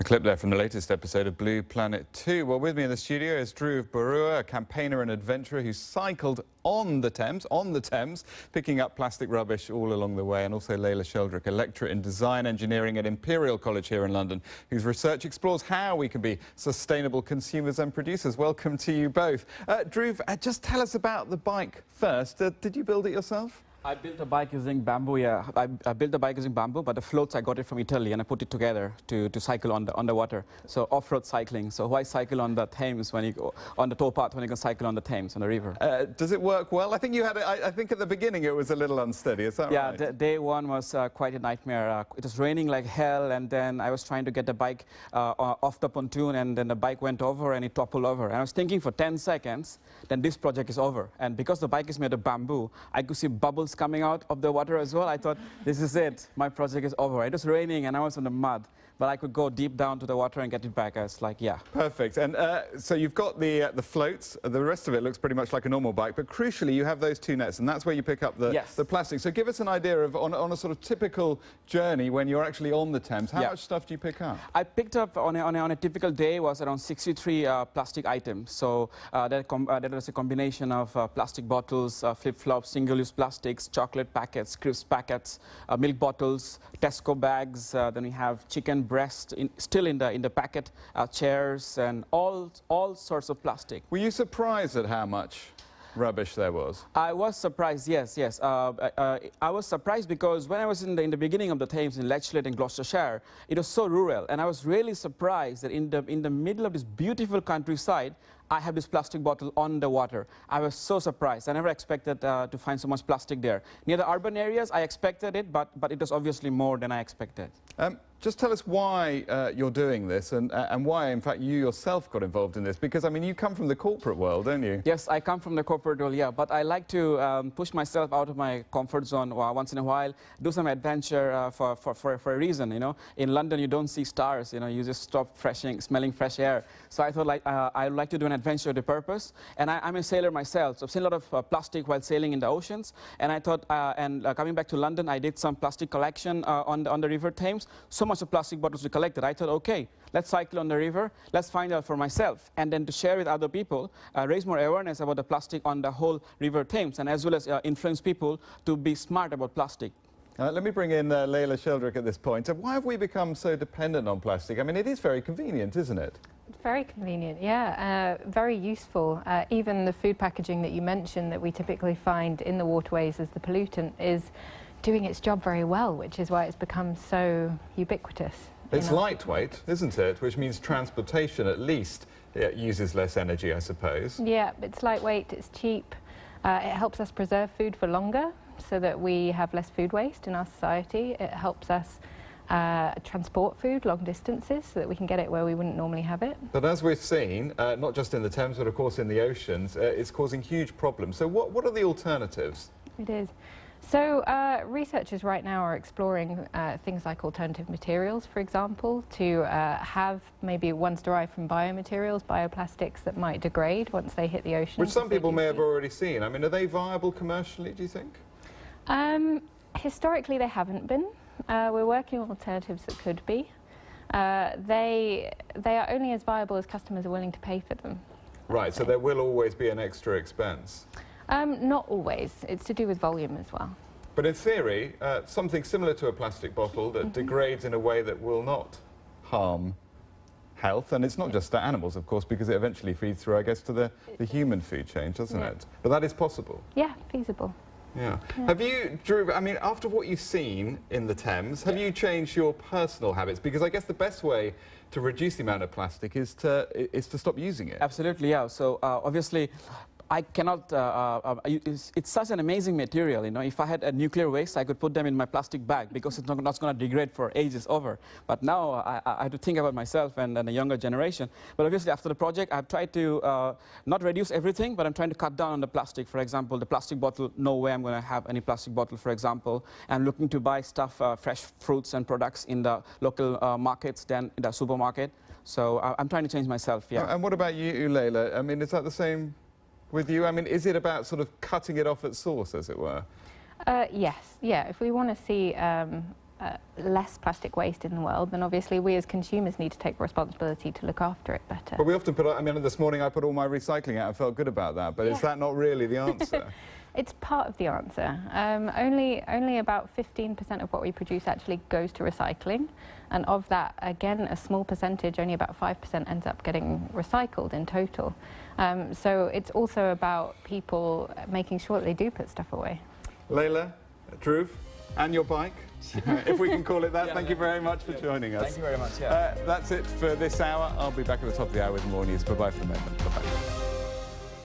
clip there from the latest episode of Blue Planet 2. Well, with me in the studio is Dhruv Barua, a campaigner and adventurer who cycled on the Thames, picking up plastic rubbish all along the way, and also Layla Sheldrick, a lecturer in design engineering at Imperial College here in London, whose research explores how we can be sustainable consumers and producers. Welcome to you both. Dhruv, just tell us about the bike first. Did you build it yourself? I built a bike using bamboo, yeah. I built the bike using bamboo, but the floats I got it from Italy and I put it together to cycle on the water. So off-road cycling. So why cycle on the Thames when you go on the towpath when you can cycle on the Thames, on the river? Does it work well? I think you had I think at the beginning it was a little unsteady, is that right? Yeah, day one was quite a nightmare. It was raining like hell, and then I was trying to get the bike off the pontoon, and then the bike went over and it toppled over. And I was thinking for 10 seconds, then this project is over. And because the bike is made of bamboo, I could see bubbles coming out of the water as well. I thought, this is it, my project is over. It was raining and I was in the mud, but I could go deep down to the water and get it back. I was like, yeah. Perfect. And so you've got the floats. The rest of it looks pretty much like a normal bike, but crucially you have those two nets, and that's where you pick up the plastic. So give us an idea of, on a sort of typical journey when you're actually on the Thames, how much stuff do you pick up? I picked up on a typical day was around 63 plastic items. So that was a combination of plastic bottles, flip-flops, single-use plastics, chocolate packets, crisp packets, milk bottles, Tesco bags. Then we have chicken breast still in the packet, chairs, and all sorts of plastic. Were you surprised at how much rubbish there was? I was surprised, yes. I was surprised because when I was in the beginning of the Thames in Lechlade in Gloucestershire, it was so rural, and I was really surprised that in the middle of this beautiful countryside, I have this plastic bottle on the water. I was so surprised. I never expected to find so much plastic there. Near the urban areas, I expected it, but it was obviously more than I expected. Just tell us why you're doing this and why, in fact, you yourself got involved in this. Because, I mean, you come from the corporate world, don't you? Yes, I come from the corporate world, yeah. But I like to push myself out of my comfort zone once in a while, do some adventure for a reason, you know. In London, you don't see stars, you know. You just stop smelling fresh air. So I thought, I'd like to do an adventure with a purpose. And I'm a sailor myself, so I've seen a lot of plastic while sailing in the oceans. And I thought, coming back to London, I did some plastic collection on the River Thames. So much of plastic bottles we collected. I thought, okay, let's cycle on the river, let's find out for myself, and then to share with other people, raise more awareness about the plastic on the whole River Thames, and as well as influence people to be smart about plastic. Let me bring in Layla Sheldrick at this point. Why have we become so dependent on plastic? I mean, it is very convenient, isn't it? It's very convenient, yeah. Very useful. Even the food packaging that you mentioned that we typically find in the waterways as the pollutant is doing its job very well, which is why it's become so ubiquitous. It's lightweight, isn't it? Which means transportation, at least, uses less energy, I suppose. Yeah, it's lightweight, it's cheap. It helps us preserve food for longer so that we have less food waste in our society. It helps us transport food long distances so that we can get it where we wouldn't normally have it. But as we've seen, not just in the Thames, but of course in the oceans, it's causing huge problems. So what are the alternatives? It is. So researchers right now are exploring things like alternative materials, for example, to have maybe ones derived from biomaterials, bioplastics that might degrade once they hit the ocean. Which some people may have already seen. I mean, are they viable commercially, do you think? Historically, they haven't been. We're working on alternatives that could be. They are only as viable as customers are willing to pay for them. Right, so there will always be an extra expense. Not always. It's to do with volume as well. But in theory, something similar to a plastic bottle that degrades in a way that will not harm health, and it's not just the animals, of course, because it eventually feeds through, I guess, to the human food chain, doesn't it? But that is possible. Yeah, feasible. Yeah. Have you, Dhruv, I mean, after what you've seen in the Thames, have you changed your personal habits? Because I guess the best way to reduce the amount of plastic is to stop using it. Absolutely, yeah. So obviously, I cannot, it's such an amazing material, you know. If I had a nuclear waste, I could put them in my plastic bag because it's not going to degrade for ages over. But now I have to think about myself and the younger generation. But obviously after the project, I've tried to not reduce everything, but I'm trying to cut down on the plastic. For example, the plastic bottle, no way I'm going to have any plastic bottle, for example. I'm looking to buy stuff, fresh fruits and products in the local markets than in the supermarket. So I'm trying to change myself, yeah. And what about you, Layla? I mean, is that the same with you? I mean, is it about sort of cutting it off at source, as it were? Yes, yeah. If we want to see less plastic waste in the world, then obviously we as consumers need to take responsibility to look after it better. But we often put, I mean, this morning I put all my recycling out. I felt good about that. But is that not really the answer? It's part of the answer. Only about 15% of what we produce actually goes to recycling. And of that, again, a small percentage, only about 5% ends up getting recycled in total. So it's also about people making sure that they do put stuff away. Layla, Dhruv, and your bike, if we can call it that. Thank you very much for joining us. Thank you very much. That's it for this hour. I'll be back at the top of the hour with more news. Bye-bye for the moment. Bye-bye.